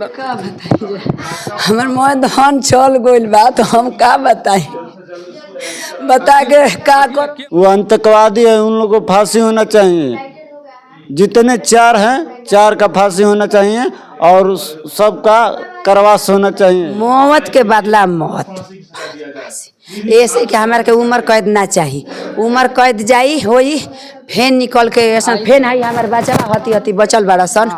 का बताइए, हमर मोह धन चल गइल बा तो हम का बताई, बता के का कर। वो आतंकवादी है, उन लोगों को फांसी होना चाहिए। जितने चार हैं, चार का फांसी होना चाहिए और सबका करवास होना चाहिए। मौत के बदला मौत, ऐसे कि हमारे के उम्र कैद ना चाहिए। उम्र कैद जाई होई फेन निकल के ऐसा फेन है हमारे बच्चा हती हती बचल बड़ा सन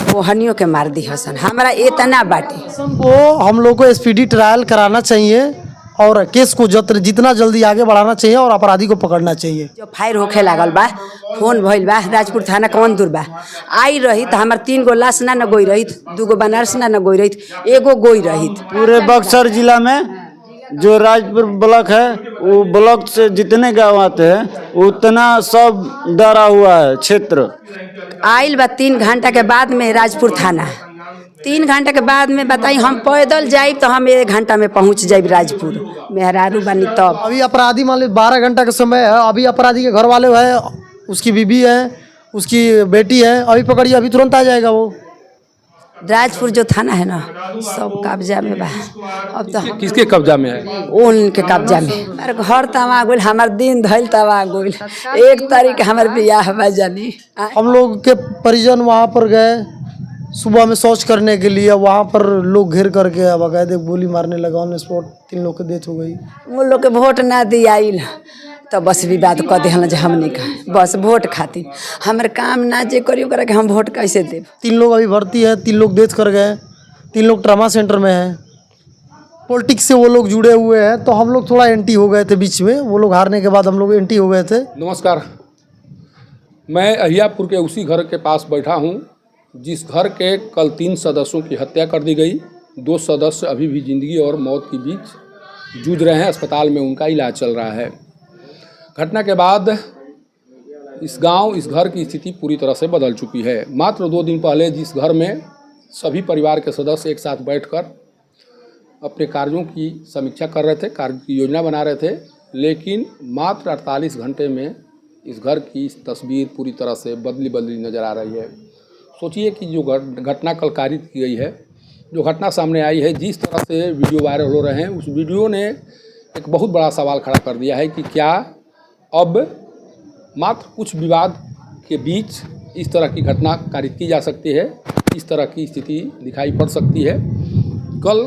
वो हनियों के मार दी हसन। हमारा इतना बाटे वो हम लोग को स्पीडी ट्रायल कराना चाहिए और केस को जितना जल्दी आगे बढ़ाना चाहिए और अपराधी को पकड़ना चाहिए। जो फायर होखे लागल बा, फोन भइल बा, राजपुर थाना कौन दूर बा, आई रही तो हमार 3 गो लाश ना न गोई रही, 2 गो बनारस ना न गोई रही, 1 गो गोई रही। पूरे बक्सर जिला में जो राजपुर ब्लॉक है, वो ब्लॉक से जितने गाँव आते हैं उतना सब डरा हुआ है क्षेत्र। आइल बा 3 घंटा के बाद में राजपुर थाना, 3 घंटा के बाद में बताई हम पैदल जाइब तो हम 1 घंटा में पहुंच जाइब राजपुर। मेहरारू बनी तब अभी अपराधी मान लो 12 घंटा का समय है, अभी अपराधी के घर वाले है, उसकी बीबी है, उसकी बेटी है, अभी पकड़िए, अभी तुरंत आ जाएगा वो। राजपुर जो थाना है ना सब कब्जा में बा। अब तो किसके कब्जा में है? उनके कब्जा में। हमारे घर तवा गोल, हमार दिन धैल तवा गोल, 1 तारीख हमार बियाह बा जानी। हम लोग के परिजन वहाँ पर गए सुबह में शौच करने के लिए, वहाँ पर लोग घेर करके बकायदे गोली मारने लगा, ऑन स्पॉट 3 लोग की डेथ हो गई। वो लोग के वोट ना दियाइल तो बस विवाद कर दिहल जे हमने का बस वोट खातिर हमारे काम ना जे करी ओकरा के हम वोट कैसे देब। 3 लोग अभी भर्ती है, 3 लोग डेथ कर गए, 3 लोग ट्रामा सेंटर में हैं। पॉलिटिक्स से वो लोग जुड़े हुए हैं तो हम लोग थोड़ा एंटी हो गए थे बीच में, वो लोग हारने के बाद हम लोग एंटी हो गए थे। नमस्कार, मैं अहियापुर के उसी घर के पास बैठा हूँ जिस घर के कल 3 सदस्यों की हत्या कर दी गई। 2 सदस्य अभी भी ज़िंदगी और मौत के बीच जूझ रहे हैं, अस्पताल में उनका इलाज चल रहा है। घटना के बाद इस गांव, इस घर की स्थिति पूरी तरह से बदल चुकी है। मात्र 2 दिन पहले जिस घर में सभी परिवार के सदस्य एक साथ बैठकर अपने कार्यों की समीक्षा कर रहे थे, कार्य की योजना बना रहे थे, लेकिन मात्र 48 घंटे में इस घर की तस्वीर पूरी तरह से बदली नज़र आ रही है। सोचिए कि जो घटना कल कारित की गई है, जो घटना सामने आई है, जिस तरह से वीडियो वायरल हो रहे हैं, उस वीडियो ने एक बहुत बड़ा सवाल खड़ा कर दिया है कि क्या अब मात्र कुछ विवाद के बीच इस तरह की घटना कारित की जा सकती है, इस तरह की स्थिति दिखाई पड़ सकती है। कल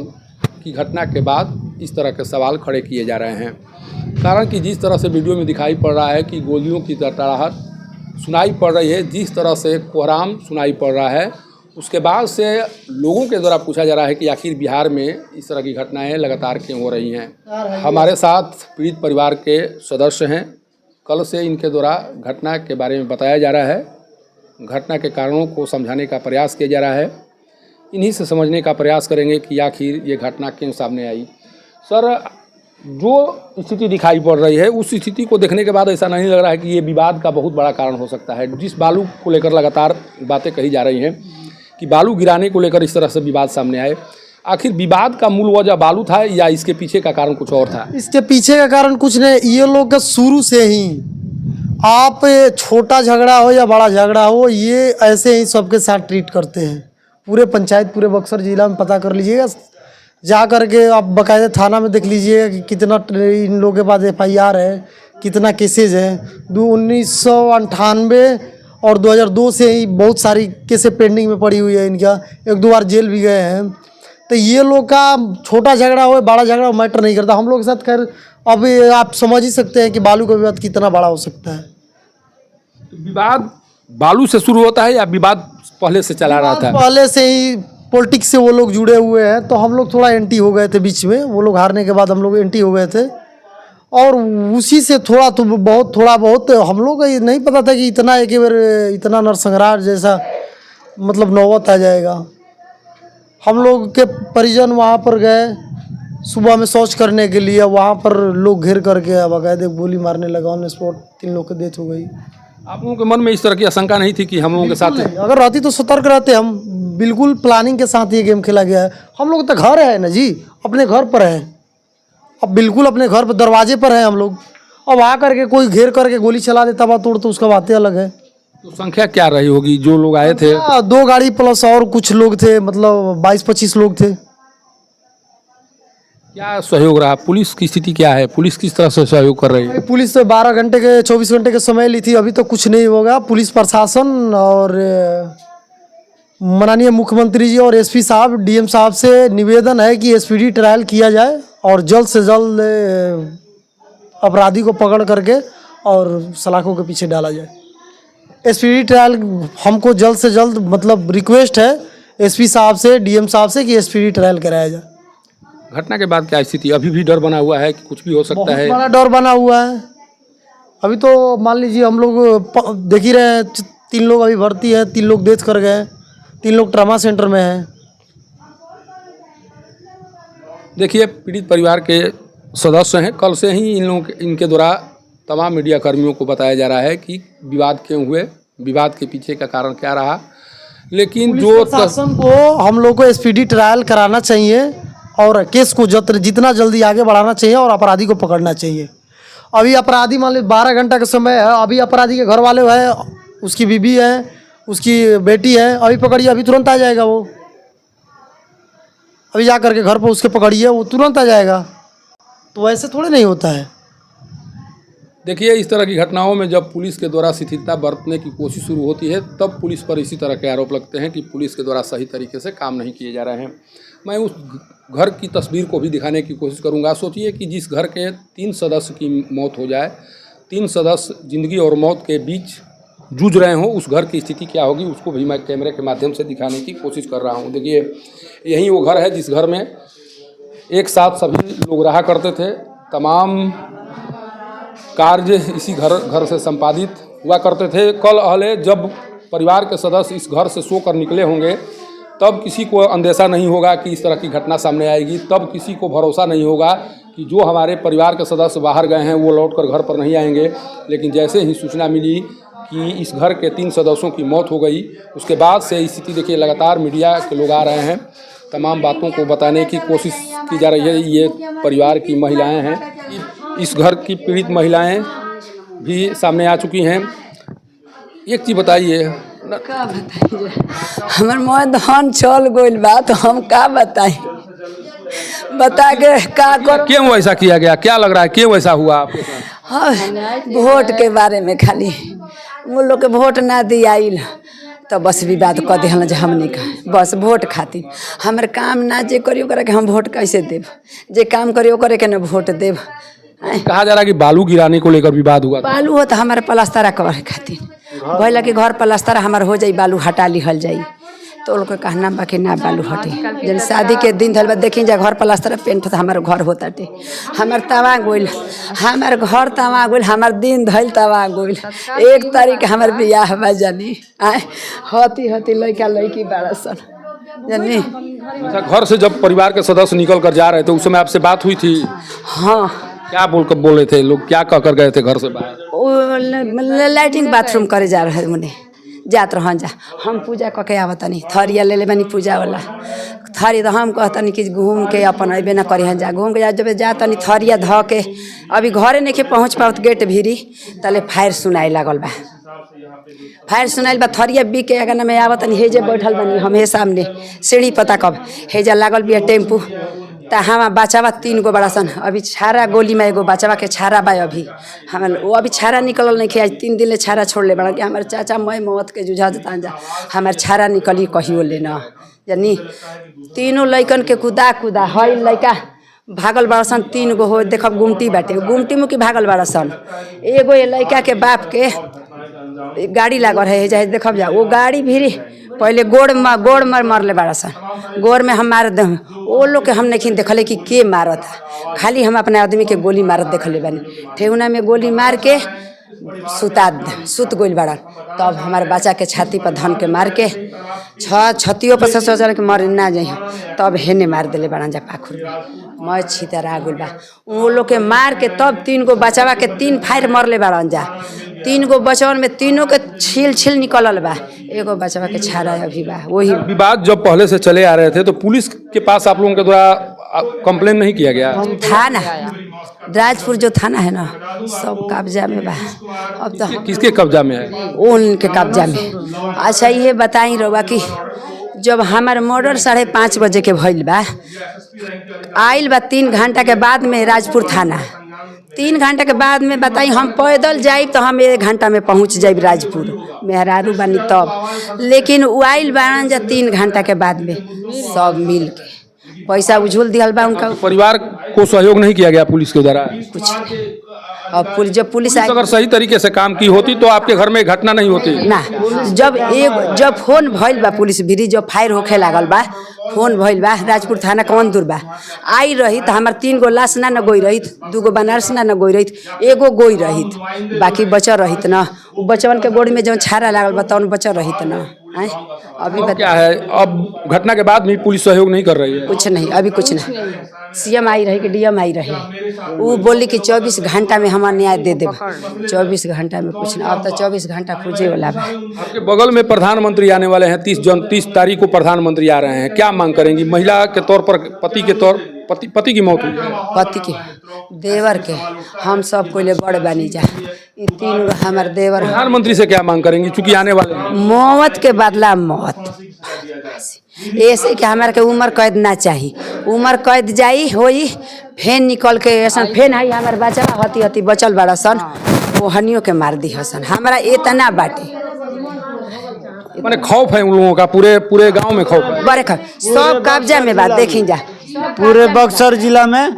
की घटना के बाद इस तरह के सवाल खड़े किए जा रहे हैं, कारण कि जिस तरह से वीडियो में दिखाई पड़ रहा है कि गोलियों की तड़तड़ाहट सुनाई पड़ रही है, जिस तरह से कोहराम सुनाई पड़ रहा है, उसके बाद से लोगों के द्वारा पूछा जा रहा है कि आखिर बिहार में इस तरह की घटनाएं लगातार क्यों हो रही हैं। हमारे साथ पीड़ित परिवार के सदस्य हैं। कल से इनके द्वारा घटना के बारे में बताया जा रहा है, घटना के कारणों को समझाने का प्रयास किया जा रहा है। इन्हीं से समझने का प्रयास करेंगे कि आखिर ये घटना क्यों सामने आई। सर, जो स्थिति दिखाई पड़ रही है उस स्थिति को देखने के बाद ऐसा नहीं लग रहा है कि ये विवाद का बहुत बड़ा कारण हो सकता है? जिस बालू को लेकर लगातार बातें कही जा रही हैं कि बालू गिराने को लेकर इस तरह से विवाद सामने आए, आखिर विवाद का मूल वजह बालू था या इसके पीछे का कारण कुछ और था? इसके पीछे का कारण कुछ नहीं, ये लोग का शुरू से ही, आप छोटा झगड़ा हो या बड़ा झगड़ा हो, ये ऐसे ही सबके साथ ट्रीट करते हैं। पूरे पंचायत, पूरे बक्सर जिला में पता कर लीजिएगा, जा करके आप बाकायदा थाना में देख लीजिएगा कि कितना इन लोगों के पास FIR है, कितना केसेज है। 1998 और 2002 से ही बहुत सारी केसें पेंडिंग में पड़ी हुई है इनका, 1-2 बार जेल भी गए हैं। तो ये लोग का छोटा झगड़ा हो बड़ा झगड़ा हो मैटर नहीं करता। हम लोग के साथ खैर अब आप समझ ही सकते हैं कि बालू का विवाद कितना बड़ा हो सकता है। विवाद बालू से शुरू होता है या विवाद पहले से चला रहा था? पहले से ही पॉलिटिक्स से वो लोग जुड़े हुए हैं तो हम लोग थोड़ा एंटी हो गए थे बीच में, वो लोग हारने के बाद हम लोग एंटी हो गए थे और उसी से थोड़ा बहुत हम लोग को नहीं पता था कि इतना एक बार इतना नरसंहार जैसा मतलब नौबत आ जाएगा। हम लोग के परिजन वहाँ पर गए सुबह में शौच करने के लिए, वहाँ पर लोग घेर करके बकायदे गोली मारने लगा, ऑन स्पॉट 3 लोग की डेथ हो गई। आप लोगों के मन में इस तरह की आशंका नहीं थी कि हम लोगों के साथ? अगर रहती तो सतर्क रहते हम, बिल्कुल प्लानिंग के साथ ये गेम खेला गया है। हम लोग तो घर है ना जी, अपने घर पर है, अब बिल्कुल अपने घर पर दरवाजे पर है हम लोग। अब आ करके कोई घेर करके गोली चला देता बात तोड़ तो उसका बातें अलग है। तो संख्या क्या रही होगी जो लोग आए थे? 2 गाड़ी प्लस और कुछ लोग थे, मतलब 22-25 लोग थे। क्या सहयोग रहा? पुलिस की स्थिति क्या है? पुलिस किस तरह से सहयोग कर रही है? पुलिस तो 12 घंटे के 24 घंटे के समय ली थी, अभी तो कुछ नहीं होगा। पुलिस प्रशासन और माननीय मुख्यमंत्री जी और एसपी साहब, डीएम साहब से निवेदन है कि स्पीडी ट्रायल किया जाए और जल्द से जल्द अपराधी को पकड़ करके और सलाखों के पीछे डाला जाए। स्पीडी ट्रायल हमको जल्द से जल्द, मतलब रिक्वेस्ट है एसपी साहब से, डीएम साहब से कि स्पीडी ट्रायल कराया जाए। घटना के बाद क्या स्थिति? अभी भी डर बना हुआ है कि कुछ भी हो सकता है? बहुत बड़ा डर बना हुआ है। अभी तो मान लीजिए हम लोग देख ही रहे हैं, 3 लोग अभी भर्ती है, 3 लोग डेथ कर गए, 3 लोग ट्रामा सेंटर में हैं। देखिए, पीड़ित परिवार के सदस्य हैं। कल से ही इनके द्वारा तमाम मीडिया कर्मियों को बताया जा रहा है कि विवाद क्यों हुए, विवाद के पीछे का कारण क्या रहा। लेकिन जो प्रशासन को हम लोग को स्पीडी ट्रायल कराना चाहिए और केस को जितना जल्दी आगे बढ़ाना चाहिए और अपराधी को पकड़ना चाहिए। अभी अपराधी मान लीजिए 12 घंटा का समय है, अभी अपराधी के घर वाले है, उसकी बीबी है, उसकी बेटी है, अभी पकड़िए, अभी तुरंत आ जाएगा वो। अभी जा करके घर पर उसके पकड़िए, वो तुरंत आ जाएगा। तो ऐसे थोड़े नहीं होता है। देखिए, इस तरह की घटनाओं में जब पुलिस के द्वारा शिथिलता बरतने की कोशिश शुरू होती है, तब पुलिस पर इसी तरह के आरोप लगते हैं कि पुलिस के द्वारा सही तरीके से काम नहीं किए जा रहे हैं। मैं उस घर की तस्वीर को भी दिखाने की कोशिश करूंगा। सोचिए कि जिस घर के 3 सदस्य की मौत हो जाए, 3 सदस्य जिंदगी और मौत के बीच जूझ रहे हों, उस घर की स्थिति क्या होगी, उसको भी मैं कैमरे के माध्यम से दिखाने की कोशिश कर रहा हूं। देखिए, यही वो घर है जिस घर में एक साथ सभी लोग रहा करते थे। तमाम कार्य इसी घर से संपादित हुआ करते थे। कल अहले जब परिवार के सदस्य इस घर से सोकर निकले होंगे, तब किसी को अंदेशा नहीं होगा कि इस तरह की घटना सामने आएगी। तब किसी को भरोसा नहीं होगा कि जो हमारे परिवार के सदस्य बाहर गए हैं वो लौटकर घर पर नहीं आएंगे। लेकिन जैसे ही सूचना मिली कि इस घर के 3 सदस्यों की मौत हो गई, उसके बाद से स्थिति देखिए, लगातार मीडिया के लोग आ रहे हैं, तमाम बातों को बताने की कोशिश की जा रही है। ये परिवार की महिलाएं हैं, इस घर की पीड़ित महिलाएं भी सामने आ चुकी हैं। एक चीज़ बताइए, का बताइए, हमर मोह धन चल गइल बा, तो हम का बताएं? बता के का कर? क्यों ऐसा किया गया? क्या लग रहा है, क्यों ऐसा हुआ आपके साथ? हाँ, वोट के बारे में खाली वो लोग के वोट ना दियाइल तो बस विवाद कर दिहल जे हमने का बस वोट खातिर। हमर काम ना जे करियो करे के हम वोट कैसे देव? जे काम करियो करे के ना वोट देव। कहा जा रहा है कि बालू गिराने को लेकर विवाद हुआ। बालू हो तो हमारे प्लास्टर करे खातिर भइल कि घर प्लास्टर हमार हो जाई, बालू हटा लिहल जाई। तो लोग कहना बाकी ना बालू हटे। जब शादी के दिन धल देखी जा घर प्लास्टर पेंट होता, हमारे घर होता टे, हमार तवा गोल, हमार घर तवा गोल, हमार दिन धल तवा गोल। 1 तारीख हमार बियाह बा जानी, आए होती होती लड़का लड़की बड़ा सन जानी। अच्छा, घर से जब परिवार के सदस्य निकल कर जा रहे थे उस समय आपसे बात हुई थी? हाँ। क्या बोले थे लोग, क्या कह कर गए थे घर से बाहर? लैट्रिन बाथरूम करे जा रहे उन्हें जात रह जा। हम पूजा कऽ के आवतनी, थरिया ले ले बनी पूजा वाला थरी, तो हम कहतनी कि घूम के अपन अबे ना करी जा, घूम के जब जातनी थरिया धऽ के अभी घरे नहीं के पहुँच पावत गेट भीरी तले फायर सुनाई लागल बा। फायर सुनाइल बा, थरिया बी के अगर में आवतनी हेजे बैठल बनी हम हे सामने सीढ़ी पता कब हेजा लागल बिया टेम्पू। तो हम बचावा 3 गो बड़ा सन, अभी छारा गोली में एगो बचावा के छारा बा। अभी हम वो अभी छारा निकलल नहीं खे, आज 3 दिन ले छारा छोड़ ले बड़ा कि हमारे चाचा मैं मौत के जुझा जता जा, हमारे छारा निकली कहियो लेना जानी। 3 लइकन के कुदा कुदा हई लइका भागल बड़ा सन, 3 गो हो देख गुमटी बाटे, गुमटी मुकी भागल बड़ा सन। एगो ये लइका के बाप के गाड़ी लागल है जाए देखब जा, वो गाड़ी भी पहले गोड़ में मरले बड़ा सन, गोड़ में हम मार दे। वो लोग के हम नहीं देखले कि के मारत है, खाली हम अपने आदमी के गोली मारत देखले बनी। ठेहुना में गोली मार के सुत गोल बड़ा, तब हमारे बच्चा के छाती पर धन के मार के छतियों पर से सोचल के मर ना जाए, तब हेने मार दिले बड़ा जा पाखुर में मैं छितरा गोल बा। वो लोग के मार के तब 3 गो बचावा के 3 फायर मरले बड़ा जा। 3 गो बचवन में 3 के छील निकलल बा, एगो बचवा के छाड़ा अभी बा। वही विवाद जब पहले से चले आ रहे थे तो पुलिस के पास आप लोगों के द्वारा कंप्लेन नहीं किया गया? थाना राजपुर जो थाना है ना सब कब्जा में बा। अब तो किसके कब्जा में है? उनके कब्जा में। अच्छा ये बताई रहुआ कि जब हमार मर्डर 5:30 बजे के भइल बा, आइल बा 3 घंटा के बाद में राजपुर थाना। 3 घंटा के बाद में बताई हम पैदल जाइब तो हम 1 घंटा में पहुँच जाइब राजपुर, मेहरारू बनी तब। लेकिन वो आइल बारन जा 3 घंटा के बाद में सब मिल के पैसा उझुल दिया बा उनका। परिवार को सहयोग नहीं किया गया पुलिस के द्वारा? कुछ और जब पुलिस आई, अगर सही तरीके से काम की होती तो आपके घर में घटना नहीं होती ना। जब फोन भइल बा पुलिस भिरी, जब फायर होखे लागल बा, फोन भइल बा राजपुर थाना कौन दूर बा, आई रही तो हमार 3 गो लाश ना गोई रही, 2 गो बनारस ना गोई रही, 1 गो गोई रही, बाकी बचल रहित ना। उ बचवन के गोड़ में जब छारा लागल बा तौन बचल रहित ना। अभी क्या है, अब घटना के बाद भी पुलिस सहयोग नहीं कर रही है? कुछ नहीं, अभी कुछ नहीं। सीएम आई रही कि डीएम आई रही, वो बोली कि 24 घंटा में हमारा न्याय दे देब। 24 घंटा में कुछ नहीं, अब तो 24 घंटा खोजे वाला बा। आपके बगल में प्रधानमंत्री आने वाले हैं, 30 तारीख को प्रधानमंत्री आ रहे हैं, क्या मांग करेंगी? महिला के तौर पर पति की मौत हुई है, पति के देवर के हम सब कोई बड़ बनी जा, 3 हमारे देवर। प्रधानमंत्री से क्या मांग करेंगी चूंकि आने वाले हैं? मौत के बदला मौत, ऐसे कि हमारे के उम्र कैद ना चाहिए। उम्र कैद जाई होई फेन निकल के ऐसा फेन है हमारे बच्चा हती बचल बड़ा सन, वो हनियों के मार दी हसन। हमारा इतना बाटे माने खौफ है उन लोगों का, पूरे गांव में खौफ है। बड़े खौफ, सब कब्जा में बात देखी जा। पूरे बक्सर जिला में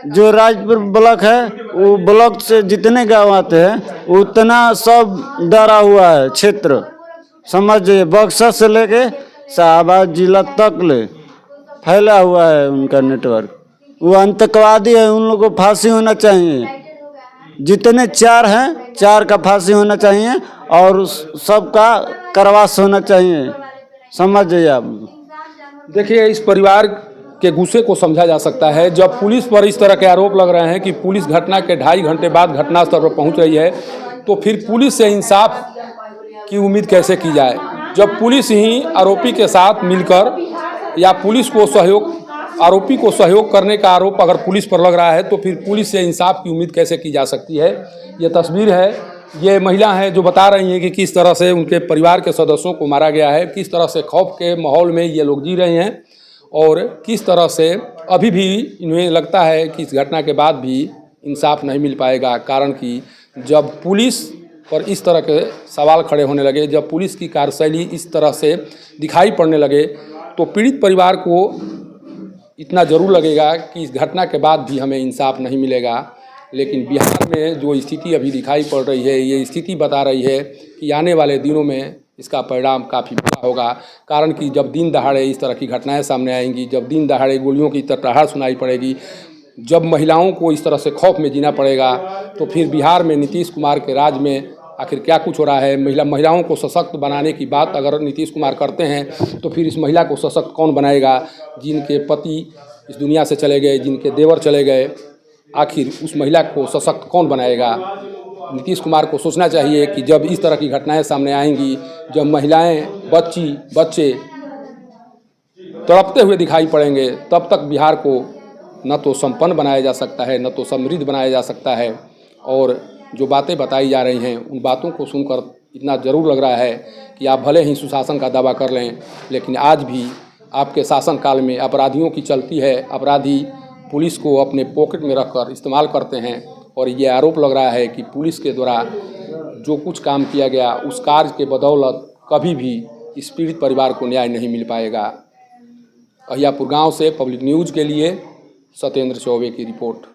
जो राजपुर ब्लॉक है, वो ब्लॉक से जितने गांव आते हैं उतना सब डरा हुआ है क्षेत्र, समझ जाइए। बक्सर से लेके शाहबाद जिला तक ले फैला हुआ है उनका नेटवर्क। वो आतंकवादी है, उन लोगों को फांसी होना चाहिए। जितने 4 हैं 4 का फांसी होना चाहिए और सबका करवास होना चाहिए, समझ जाइए आप। देखिए, इस परिवार के गुस्से को समझा जा सकता है। जब पुलिस पर इस तरह के आरोप लग रहे हैं कि पुलिस घटना के 2.5 घंटे बाद घटनास्थल पर पहुंच रही है, तो फिर पुलिस से इंसाफ की उम्मीद कैसे की जाए? जब पुलिस ही आरोपी के साथ मिलकर या पुलिस को आरोपी को सहयोग करने का आरोप अगर पुलिस पर लग रहा है, तो फिर पुलिस से इंसाफ की उम्मीद कैसे की जा सकती है? ये तस्वीर है, ये महिला है जो बता रही हैं कि किस तरह से उनके परिवार के सदस्यों को मारा गया है, किस तरह से खौफ के माहौल में ये लोग जी रहे हैं और किस तरह से अभी भी इन्हें लगता है कि इस घटना के बाद भी इंसाफ नहीं मिल पाएगा। कारण कि जब पुलिस पर इस तरह के सवाल खड़े होने लगे, जब पुलिस की कार्यशैली इस तरह से दिखाई पड़ने लगे, तो पीड़ित परिवार को इतना ज़रूर लगेगा कि इस घटना के बाद भी हमें इंसाफ नहीं मिलेगा। लेकिन बिहार में जो स्थिति अभी दिखाई पड़ रही है, ये स्थिति बता रही है कि आने वाले दिनों में इसका परिणाम काफ़ी बुरा होगा। कारण कि जब दिन दहाड़े इस तरह की घटनाएं सामने आएंगी, जब दिन दहाड़े गोलियों की तड़तड़ाहट सुनाई पड़ेगी, जब महिलाओं को इस तरह से खौफ में जीना पड़ेगा, तो फिर बिहार में नीतीश कुमार के राज में आखिर क्या कुछ हो रहा है? महिलाओं को सशक्त बनाने की बात अगर नीतीश कुमार करते हैं, तो फिर इस महिला को सशक्त कौन बनाएगा? जिनके पति इस दुनिया से चले गए, जिनके देवर चले गए, आखिर उस महिला को सशक्त कौन बनाएगा? नीतीश कुमार को सोचना चाहिए कि जब इस तरह की घटनाएं सामने आएंगी, जब महिलाएं, बच्चे तड़पते हुए दिखाई पड़ेंगे, तब तक बिहार को न तो संपन्न बनाया जा सकता है, न तो समृद्ध बनाया जा सकता है। और जो बातें बताई जा रही हैं, उन बातों को सुनकर इतना ज़रूर लग रहा है कि आप भले ही सुशासन का दावा कर लें, लेकिन आज भी आपके शासनकाल में अपराधियों की चलती है। अपराधी पुलिस को अपने पॉकेट में रखकर इस्तेमाल करते हैं और ये आरोप लग रहा है कि पुलिस के द्वारा जो कुछ काम किया गया, उस कार्य के बदौलत कभी भी इस पीड़ित परिवार को न्याय नहीं मिल पाएगा। अहियापुर गाँव से पब्लिक न्यूज़ के लिए सत्येंद्र चौबे की रिपोर्ट।